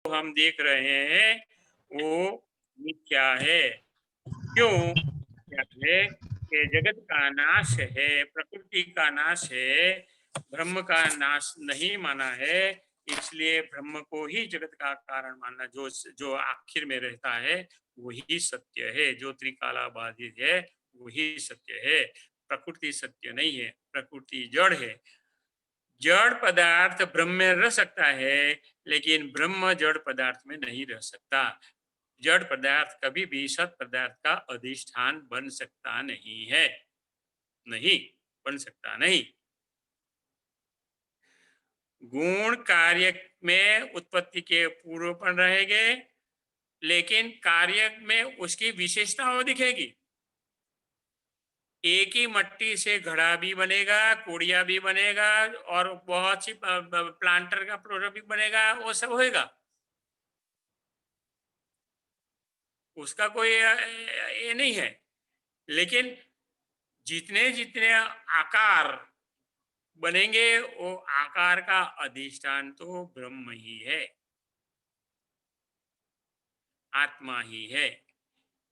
हम देख रहे हैं वो मिथ्या है। क्यों? क्या है कि जगत का नाश है, प्रकृति का नाश है, ब्रह्म का नाश नहीं माना है। इसलिए ब्रह्म को ही जगत का कारण मानना, जो जो आखिर में रहता है वही सत्य है, जो त्रिकालाबाधित है वही सत्य है। प्रकृति सत्य नहीं है, प्रकृति जड़ है। जड़ पदार्थ ब्रह्म में रह सकता है, लेकिन ब्रह्म जड़ पदार्थ में नहीं रह सकता। जड़ पदार्थ कभी भी सत पदार्थ का अधिष्ठान बन सकता नहीं है। नहीं बन सकता, नहीं। गुण कार्य में उत्पत्ति के पूर्वपन रहेंगे, लेकिन कार्य में उसकी विशेषता वो दिखेगी। एक ही मट्टी से घड़ा भी बनेगा, कुड़िया भी बनेगा, और बहुत सी प्लांटर का प्रोडक्ट भी बनेगा, वो सब होएगा। उसका कोई ये नहीं है। लेकिन जितने जितने आकार बनेंगे, वो आकार का अधिष्ठान तो ब्रह्म ही है, आत्मा ही है।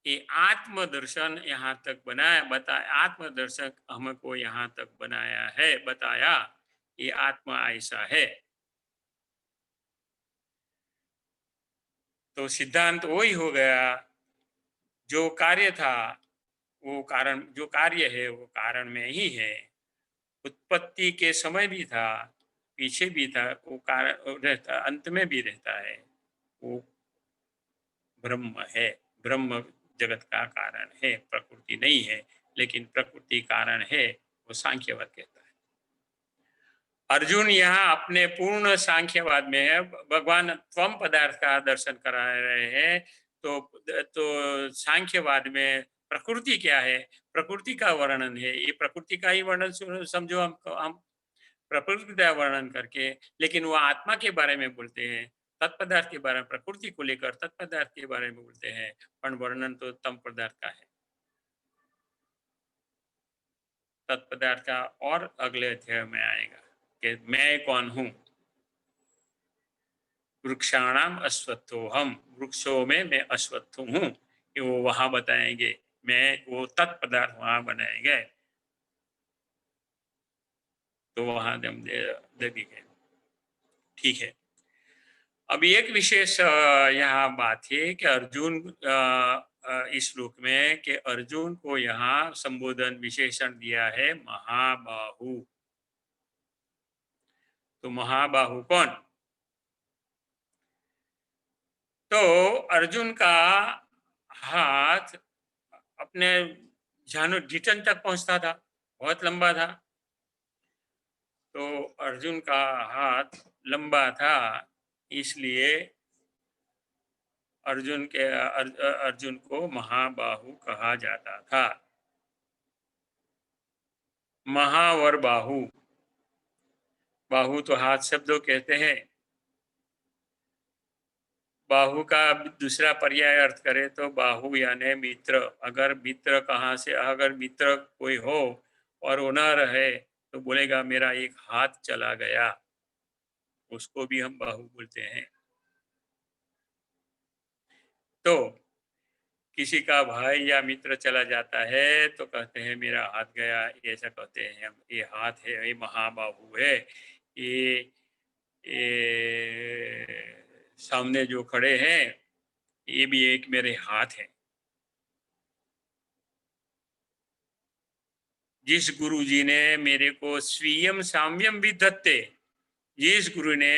ये आत्मदर्शन यहाँ तक बनाया, बताया, आत्मदर्शक हमको यहाँ तक बनाया है, बताया। ये आत्मा ऐसा है। तो सिद्धांत वही हो गया, जो कार्य था वो कारण, जो कार्य है वो कारण में ही है। उत्पत्ति के समय भी था, पीछे भी था, वो कारण रहता, अंत में भी रहता है। वो ब्रह्म है। ब्रह्म जगत का कारण है, प्रकृति नहीं है। लेकिन प्रकृति कारण है, वो सांख्यवाद कहता है। अर्जुन यहाँ अपने पूर्ण सांख्यवाद में है, भगवान त्वम पदार्थ का दर्शन करा रहे हैं। तो सांख्यवाद में प्रकृति क्या है, प्रकृति का वर्णन है। ये प्रकृति का ही वर्णन समझो, हम प्रकृति का वर्णन करके, लेकिन वो आत्मा के बारे में बोलते हैं, तत्पदार्थ के बारे में, प्रकृति को लेकर तत्पदार्थ के बारे में बोलते हैं, पर वर्णन तो तम पदार्थ का है, तत्पदार्थ का। और अगले अध्याय में आएगा कि मैं कौन हूँ। वृक्षाणाम अश्वत्थो हम, वृक्षों में मैं अश्वत्थ हूँ, कि वो वहां बताएंगे। मैं वो तत्पदार्थ वहां बनाएंगे, तो वहां हम देखेंगे। ठीक है। अब एक विशेष यहाँ बात है कि अर्जुन इस श्लोक में, कि अर्जुन को यहाँ संबोधन विशेषण दिया है महाबाहु। तो महाबाहु कौन? तो अर्जुन का हाथ अपने जानो ढिटन तक पहुंचता था, बहुत लंबा था। तो अर्जुन का हाथ लंबा था, इसलिए अर्जुन को महाबाहु कहा जाता था। महावर बाहु, बाहु तो हाथ शब्दों कहते हैं। बाहु का दूसरा पर्याय अर्थ करे तो बाहु यानी मित्र। अगर मित्र कहाँ से, अगर मित्र कोई हो और वो न रहे, तो बोलेगा मेरा एक हाथ चला गया, उसको भी हम बाहु बोलते हैं। तो किसी का भाई या मित्र चला जाता है तो कहते हैं मेरा हाथ गया, ऐसा कहते हैं हम। ये हाथ है, ये महाबाहु है। ये सामने जो खड़े हैं, ये भी एक मेरे हाथ है। जिस गुरु जी ने मेरे को स्वीयम साम्यम विधत्ते, जिस गुरु ने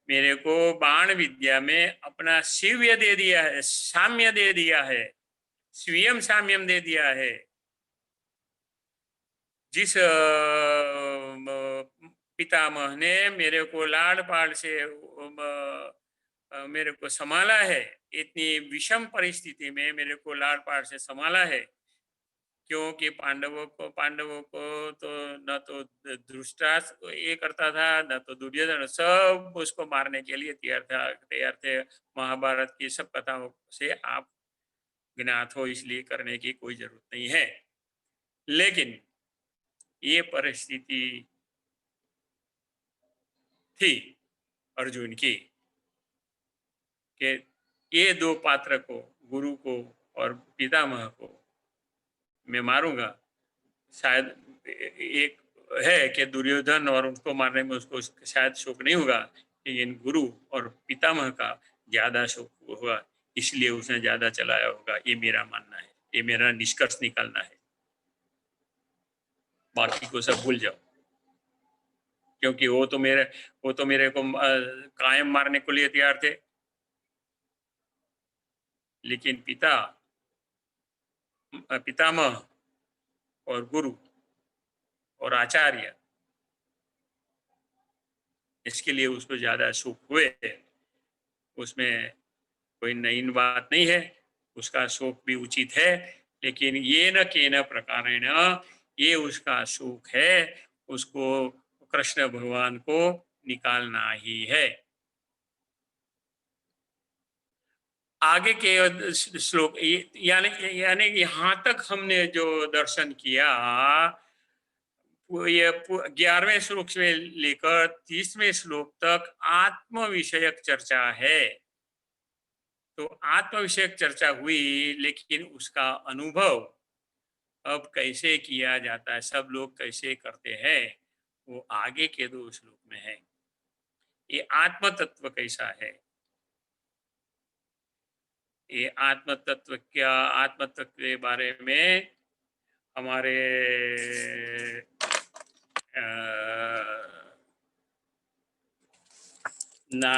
मेरे को बाण विद्या में अपना शिव्य दे दिया है, साम्य दे दिया है, स्वीयम साम्यम दे दिया है, जिस पितामह ने मेरे को लाड़ पाड़ से मेरे को संभाला है, इतनी विषम परिस्थिति में मेरे को लाड़ पाड़ से संभाला है। क्योंकि पांडवों को तो न तो धृतराष्ट्र ये करता था, न तो दुर्योधन, सब उसको मारने के लिए तैयार थे। महाभारत की सब कथाओं से आप ज्ञात हो, इसलिए करने की कोई जरूरत नहीं है। लेकिन ये परिस्थिति थी अर्जुन की। कि ये दो पात्र को, गुरु को और पितामह को मैं मारूंगा। शायद एक है कि दुर्योधन और उनको मारने में उसको शायद शोक नहीं होगा, लेकिन गुरु और पितामह का ज्यादा शोक होगा, इसलिए उसने ज्यादा चलाया होगा। ये मेरा मानना है, ये मेरा निष्कर्ष निकालना है। बाकी को सब भूल जाओ, क्योंकि वो तो मेरे को कायम मारने को लिए तैयार थे, लेकिन पितामह और गुरु और आचार्य, इसके लिए उसको ज्यादा सुख हुए। उसमें कोई नई बात नहीं है, उसका शोक भी उचित है, लेकिन ये न केन प्रकारेण, ये उसका शोक है, उसको कृष्ण भगवान को निकालना ही है। आगे के श्लोक यानी यानी यहाँ तक हमने जो दर्शन किया, वो ये 11वें श्लोक से लेकर 30वें श्लोक तक आत्म विषयक चर्चा है। तो आत्म विषयक चर्चा हुई, लेकिन उसका अनुभव अब कैसे किया जाता है, सब लोग कैसे करते हैं, वो आगे के 2 श्लोक में है। ये आत्म तत्व कैसा है, ये आत्म तत्व क्या, आत्म तत्व के बारे में हमारे अ, ना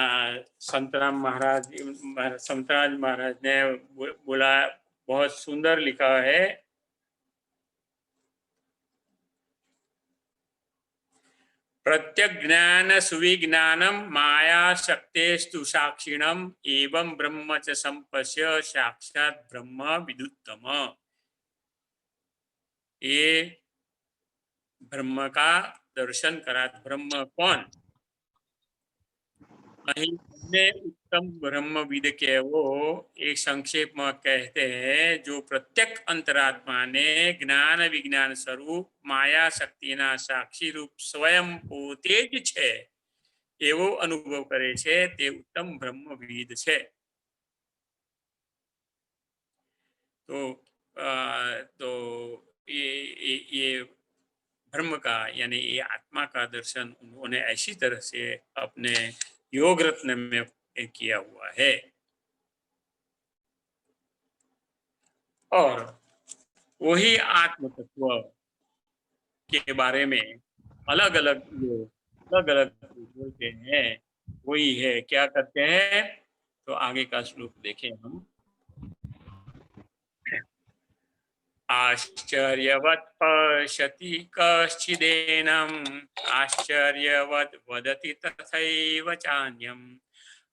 संतराम महाराज ने बोला, बहुत सुंदर लिखा है। प्रत्यक ज्ञान सुविज्ञानम माया शक्तेस्तु साक्षिणम एवं ब्रह्म च संपश्य साक्षात ब्रह्म विदुत्तम। ये ब्रह्म का दर्शन करा। ब्रह्म कौन? कहीं हमने उत्तम ब्रह्म विद के वो एक संक्षेप में कहते हैं, जो प्रत्येक अंतरात्मा ने ज्ञान विज्ञान स्वरूप माया शक्ति ना साक्षी रूप स्वयं पोते જ છે એવો અનુભવ કરે છે, તે ઉત્તમ બ્રહ્મવિદ છે। तो तो ये ब्रह्म का यानी ये आत्मा का दर्शन उन्होंने ऐसी तरह से अपने योग रत्न में किया हुआ है। और वही आत्म तत्व के बारे में अलग अलग लोग अलग अलग बोलते हैं, वही है। क्या करते हैं? तो आगे का श्लोक देखें हम। आश्चर्यवत् पश्यति कश्चिदेनम् आश्चर्यवत् वदति तथैव चान्यम्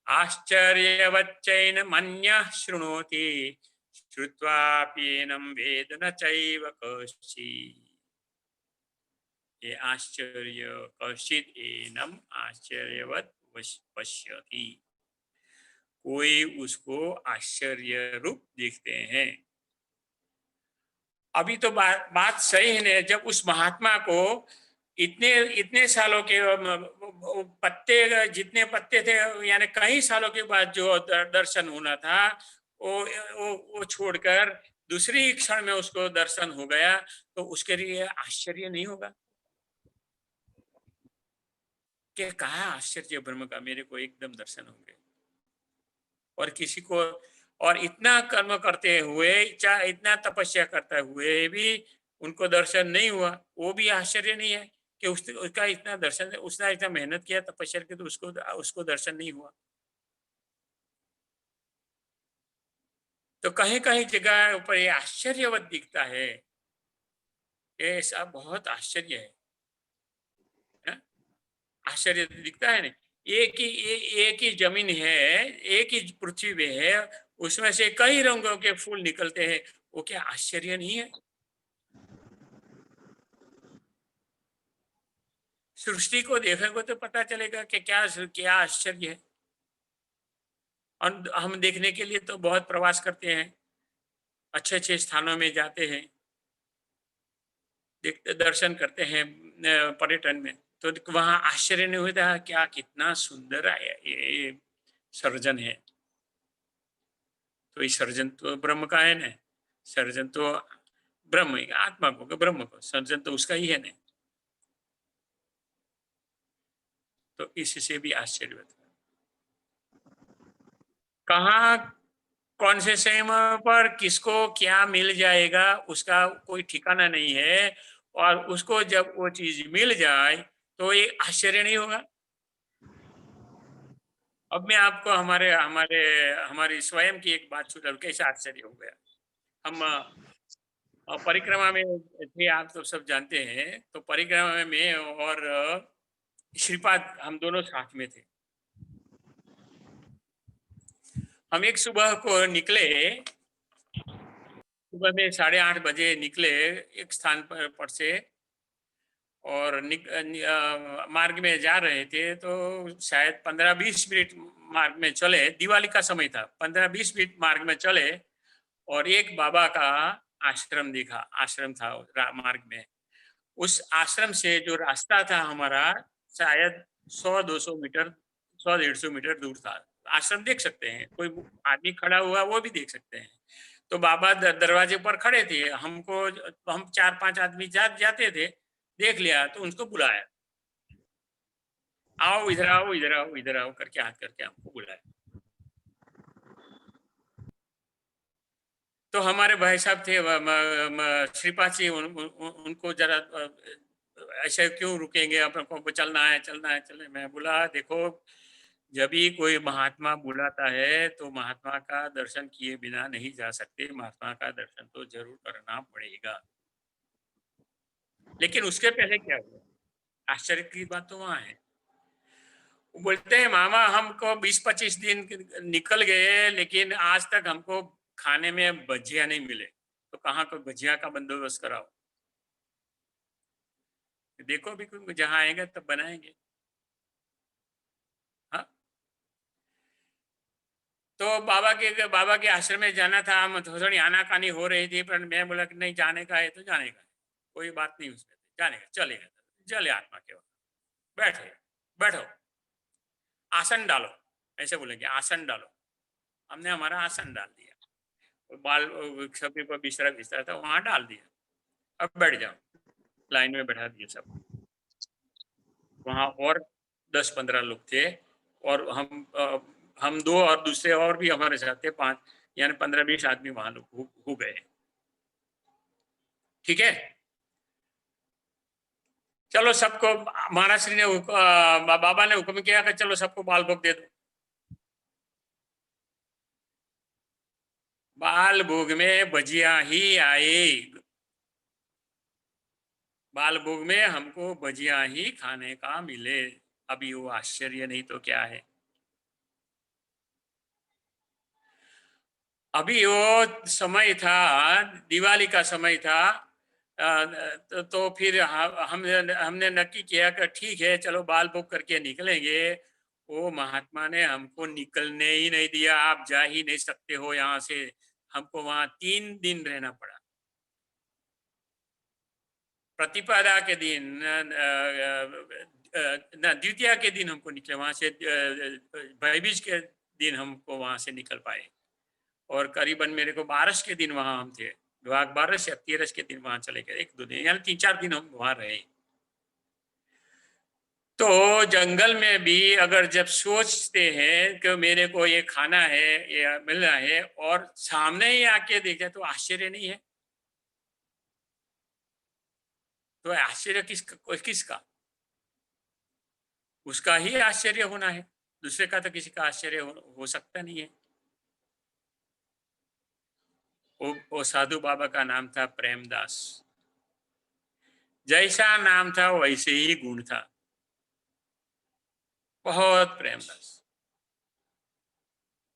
आश्चर्यवच्चैनमन्यः शृणोति श्रुत्वाप्येनं वेद न चैव कश्चित्। ये आश्चर्य कश्चित् एनम् आश्चर्यवत् पश्यति, कोई उसको आश्चर्य रूप देखते हैं। अभी तो बात सही है। जब उस महात्मा को इतने इतने सालों के पत्ते, जितने पत्ते थे, यानी कई सालों के बाद जो दर्शन होना था, वो छोड़कर दूसरी क्षण में उसको दर्शन हो गया, तो उसके लिए आश्चर्य नहीं होगा कि कहा आश्चर्य ब्रह्म का, मेरे को एकदम दर्शन होंगे। और किसी को, और इतना कर्म करते हुए, चाहे इतना तपस्या करते हुए भी उनको दर्शन नहीं हुआ, वो भी आश्चर्य नहीं है कि उसका इतना दर्शन, उसने इतना मेहनत किया तपस्या की, तो उसको दर्शन नहीं हुआ। तो कहीं कहीं जगह ऊपर ये आश्चर्यवत दिखता है, ऐसा बहुत आश्चर्य है? आश्चर्य दिखता है ना। एक ही जमीन है, एक ही पृथ्वी पे है, उसमें से कई रंगों के फूल निकलते हैं, वो क्या आश्चर्य नहीं है? सृष्टि को देखेंगे तो पता चलेगा कि क्या क्या आश्चर्य है। और हम देखने के लिए तो बहुत प्रवास करते हैं, अच्छे अच्छे स्थानों में जाते हैं, देखते दर्शन करते हैं पर्यटन में, तो वहां आश्चर्य नहीं होता क्या कितना सुंदर ये सर्जन है। तो ये सर्जन तो ब्रह्म का है ना, सर्जन तो ब्रह्म ही, आत्मा को ब्रह्म को, सर्जन तो उसका ही है ना। तो इससे भी आश्चर्य होता है। कहाँ कौन से समय पर किसको क्या मिल जाएगा उसका कोई ठिकाना नहीं है, और उसको जब वो चीज मिल जाए तो ये आश्चर्य नहीं होगा। अब मैं आपको हमारे हमारे हमारी स्वयं की एक बात सुनाऊं, कैसे आश्चर्य हो गया। हम परिक्रमा में थे, आप तो सब जानते हैं। तो परिक्रमा में मैं और श्रीपाद हम दोनों साथ में थे। हम एक सुबह को निकले, सुबह में 8:30 बजे निकले एक स्थान पर से, और मार्ग में जा रहे थे तो शायद 15-20 मिनट मार्ग में चले, दिवाली का समय था, 15-20 मिनट मार्ग में चले और एक बाबा का आश्रम दिखा, आश्रम था मार्ग में। उस आश्रम से जो रास्ता था हमारा, शायद 100-200 मीटर, 100-150 मीटर दूर था। आश्रम देख सकते हैं, कोई आदमी खड़ा हुआ वो भी देख सकते हैं। तो बाबा दरवाजे पर खड़े थे, हमको, हम 4-5 आदमी जाते थे, देख लिया तो उनको बुलाया, आओ इधर आओ, इधर आओ, इधर आओ करके हाथ करके हमको बुलाया। तो हमारे भाई साहब थे श्रीपाद जी, उनको जरा ऐसे क्यों रुकेंगे, अपन चलना है, चलना है, चलना है। मैं बोला देखो, जब भी कोई महात्मा बुलाता है तो महात्मा का दर्शन किए बिना नहीं जा सकते, महात्मा का दर्शन तो जरूर करना पड़ेगा। लेकिन उसके पहले क्या हुआ, आश्चर्य की बात तो वहां है। वो बोलते हैं मामा हमको 20-25 दिन निकल गए, लेकिन आज तक हमको खाने में भजिया नहीं मिले, तो कहाँ को भजिया का बंदोबस्त कराओ। देखो भी जहाँ आएगा तब बनाएंगे। हाँ, तो बाबा के आश्रम में जाना था, हम थोड़ी आनाकानी हो रही थी, पर मैं बोला कि नहीं, जाने का है तो जाने का है, कोई बात नहीं उसमें, जाने का, चलेगा, चले आत्मा के वहाँ, बैठे, बैठो, आसन डालो, ऐसे बोलेंगे, आसन डालो। हमने हमारा आसन डाल दिया, बाल सभी पर बिस्तरा बिस्तरा था वहां डाल दिया, अब बैठ जाओ, लाइन में बैठा दिए सब। वहां और 10-15 लोग थे, और हम दो और दूसरे और भी हमारे साथ थे, 5, यानी 15-20 आदमी वहां लोग हो गए। ठीक है, चलो सबको, महाराज श्री ने बाबा ने हुक्म किया कि चलो सबको बाल भोग दे दो। बाल भोग में भजिया ही आए, बाल भोग में हमको भजिया ही खाने का मिले। अभी वो आश्चर्य नहीं तो क्या है। अभी वो समय था, दिवाली का समय था। तो फिर हमने नक्की किया कि ठीक है चलो बाल भोग करके निकलेंगे। वो महात्मा ने हमको निकलने ही नहीं दिया, आप जा ही नहीं सकते हो यहाँ से। हमको वहां 3 दिन रहना पड़ा। प्रतिपदा के दिन न द्वितीया के दिन हमको निकले वहां से, भाईबीज के दिन हमको वहां से निकल पाए। और करीबन मेरे को 12 के दिन वहां हम थे, विभाग 12 या 13 के दिन वहां चले गए, 1-2 दिन, यानी 3-4 दिन हम वहां रहे। तो जंगल में भी अगर जब सोचते हैं कि मेरे को ये खाना है, ये मिलना है, और सामने ही आके देखा तो आश्चर्य नहीं है, तो आश्चर्य किसका, उसका ही आश्चर्य होना है, दूसरे का तो किसी का आश्चर्य हो सकता नहीं है। वो साधु बाबा का नाम था प्रेमदास। जैसा नाम था वैसे ही गुण था, बहुत प्रेमदास,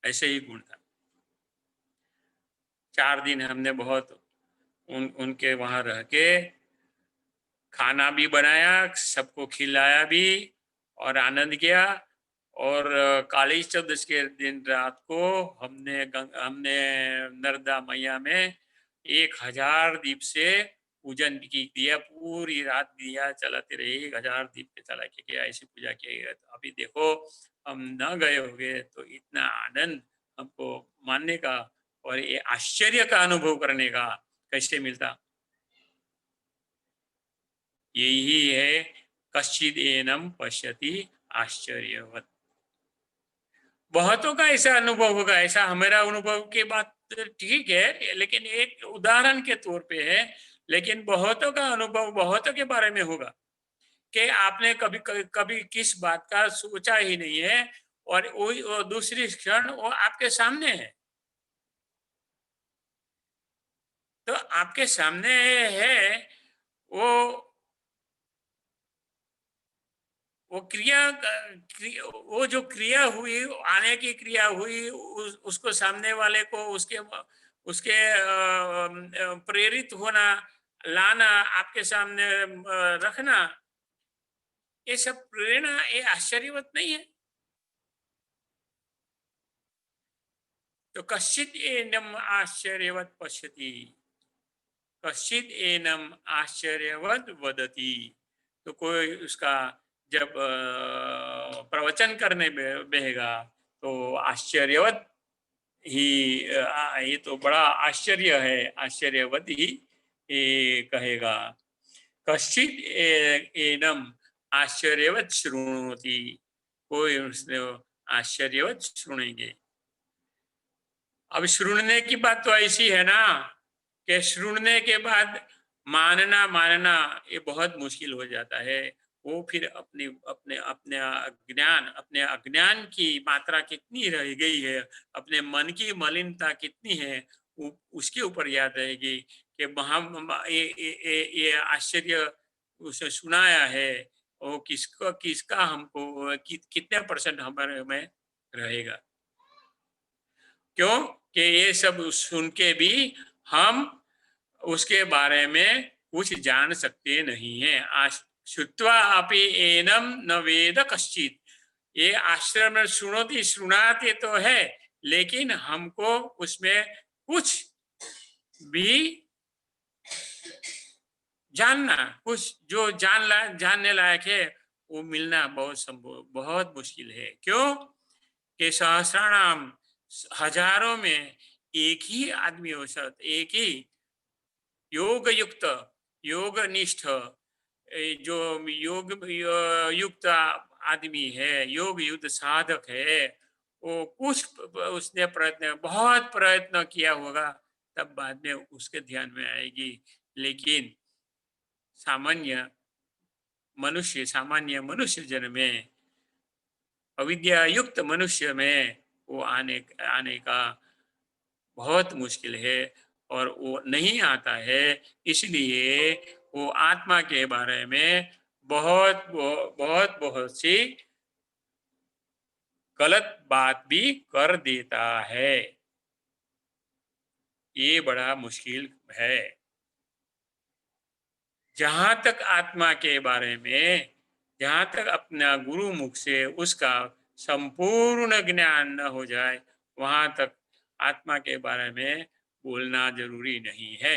ऐसे ही गुण था। 4 दिन हमने बहुत उनके वहां रह के खाना भी बनाया, सबको खिलाया भी और आनंद किया। और काली चौदस के दिन रात को हमने नर्मदा मैया में 1000 दीप से पूजन भी किया, पूरी रात दिया चलाते रहे, 1000 दीप पे चला के किया, ऐसी पूजा की। तो अभी देखो, हम न गए होंगे तो इतना आनंद हमको मानने का और ये आश्चर्य का अनुभव करने का कैसे मिलता? यही है कश्चिद एनम पश्यति आश्चर्यवत। बहुतों का ऐसा अनुभव होगा, ऐसा हमारा अनुभव की बात ठीक है, लेकिन एक उदाहरण के तौर पे है। लेकिन बहुतों का अनुभव बहुतों के बारे में होगा कि आपने कभी कभी कभी किस बात का सोचा ही नहीं है, और वो दूसरी क्षण वो आपके सामने है। तो आपके सामने है, वो वो वो जो क्रिया हुई, आने की क्रिया हुई, उसको सामने वाले को उसके उसके प्रेरित होना, लाना, आपके सामने रखना, ये सब प्रेरणा, ये आश्चर्यवत नहीं है? तो कश्चित एनम आश्चर्यवत पश्यति, कश्चित एनम आश्चर्यवत वदति। तो कोई उसका जब प्रवचन करने बेहेगा तो आश्चर्यवत ही ये तो बड़ा आश्चर्य है, आश्चर्यवत ही ये कहेगा। कश्चित एनम आश्चर्यवत शृणोति, कोई उसने आश्चर्यवत सुनेंगे। अब सुनने की बात तो ऐसी है ना कि सुनने के बाद मानना मानना ये बहुत मुश्किल हो जाता है। वो फिर अपने अपने अपने ज्ञान, अपने अज्ञान की मात्रा कितनी रह गई है, अपने मन की मलिनता कितनी है, उसके ऊपर याद रहेगी कि ये आश्चर्य उसे सुनाया है, वो किसको किसका हमको कितने परसेंट हमारे में रहेगा। क्यों कि ये सब सुन के भी हम उसके बारे में कुछ जान सकते नहीं है। श्रुत्वा अपि एनम न वेद कश्चित, ये आश्रम में सुनोती सुनाते तो है, लेकिन हमको उसमें कुछ भी जानना, कुछ जो जानने लायक है, वो मिलना बहुत संभव, बहुत मुश्किल है। क्यों कि सहस्राणाम, हजारों में एक ही आदमी हो सकता, एक ही योग युक्त, योग निष्ठ, जो युक्त आदमी है, योग युक्त साधक है, वो कुछ उसने प्रयत्न, बहुत प्रयत्न किया होगा, तब बाद में उसके ध्यान में आएगी। लेकिन सामान्य सामान्य मनुष्य जन में, अविद्या युक्त मनुष्य में वो आने आने का बहुत मुश्किल है, और वो नहीं आता है। इसलिए वो आत्मा के बारे में बहुत बहुत सी गलत बात भी कर देता है। ये बड़ा मुश्किल है। जहां तक आत्मा के बारे में, जहां तक अपना गुरु मुख से उसका संपूर्ण ज्ञान न हो जाए, वहां तक आत्मा के बारे में बोलना जरूरी नहीं है।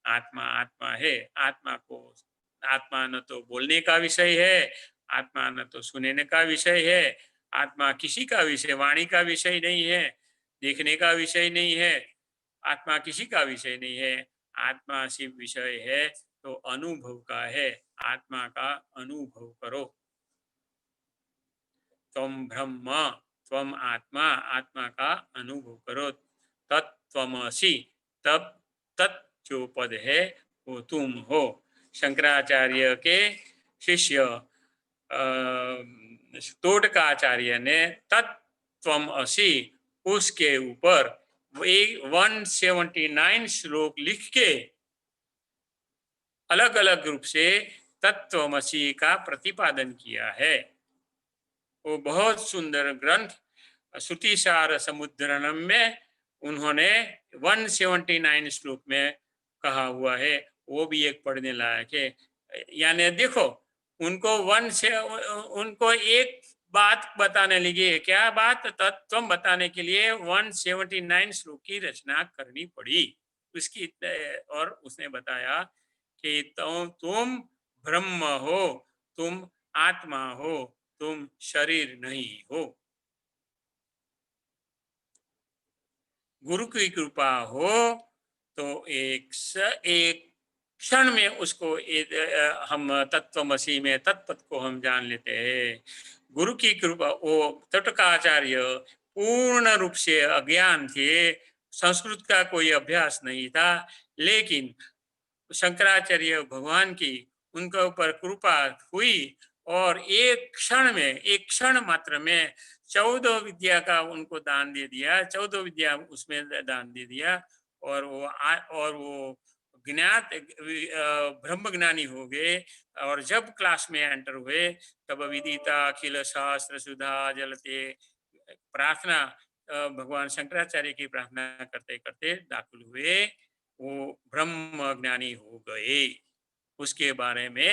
आत्मा आत्मा है। आत्मा को, आत्मा न तो बोलने का विषय है, आत्मा न तो सुनने का विषय है, आत्मा किसी का विषय, वाणी का विषय नहीं है, देखने का विषय नहीं है, आत्मा किसी का विषय नहीं है। आत्मा सिर्फ विषय है तो अनुभव का है। आत्मा का अनुभव करो। त्वम ब्रह्म, त्वम आत्मा, आत्मा का अनुभव करो। तत्त्वमसि, तब तत् जो पद है वो तुम हो। शंकराचार्य के शिष्य तोटकाचार्य ने तत्त्वम असी, उसके ऊपर 179 श्लोक लिख के अलग अलग रूप से तत्त्वमसि का प्रतिपादन किया है। वो बहुत सुंदर ग्रंथ श्रुतिसार समुद्रनम में उन्होंने 179 श्लोक में कहा हुआ है। वो भी एक पढ़ने लायक है। यानी देखो, उनको उनको एक बात बताने लगी, क्या बात? तत्व बताने के लिए 179 श्लोक की रचना करनी पड़ी उसकी। और उसने बताया कि तुम ब्रह्म हो, तुम आत्मा हो, तुम शरीर नहीं हो। गुरु की कृपा हो तो एक क्षण में उसको हम तत्वमसी में तत्पद को हम जान लेते हैं। गुरु की कृपा, वो तटकाचार्य पूर्ण रूप से अज्ञान थे, संस्कृत का कोई अभ्यास नहीं था, लेकिन शंकराचार्य भगवान की उनके ऊपर कृपा हुई और एक क्षण मात्र में 14 विद्या का उनको दान दे दिया, 14 विद्या उसमें दान दे दिया और वो ब्रह्म ज्ञानी हो गए। और जब क्लास में एंटर हुए तब विदिता अखिल शास्त्र सुधा जलते प्रार्थना, भगवान शंकराचार्य की प्रार्थना करते करते दाखिल हुए, वो ब्रह्म ज्ञानी हो गए। उसके बारे में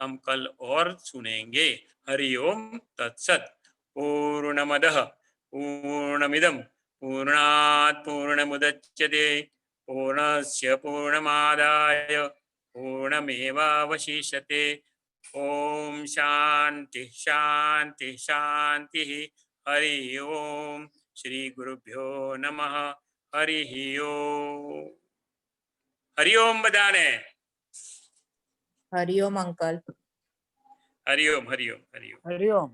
हम कल और सुनेंगे। हरि ओम तत्सत। पूर्णमदः पूर्णमिदं पूर्णात् पूर्णमुदच्यते पूर्णस्य पूर्णमादाय पूर्णमेवावशिष्यते। ओम शांति शांति शांति। हरि ओम। श्री गुरुभ्यो नमः। हरि ओम। हरि ओम बधाने। हरिओम अंकल। हरि ओम हरि ओम हरि ओम। हरिओम।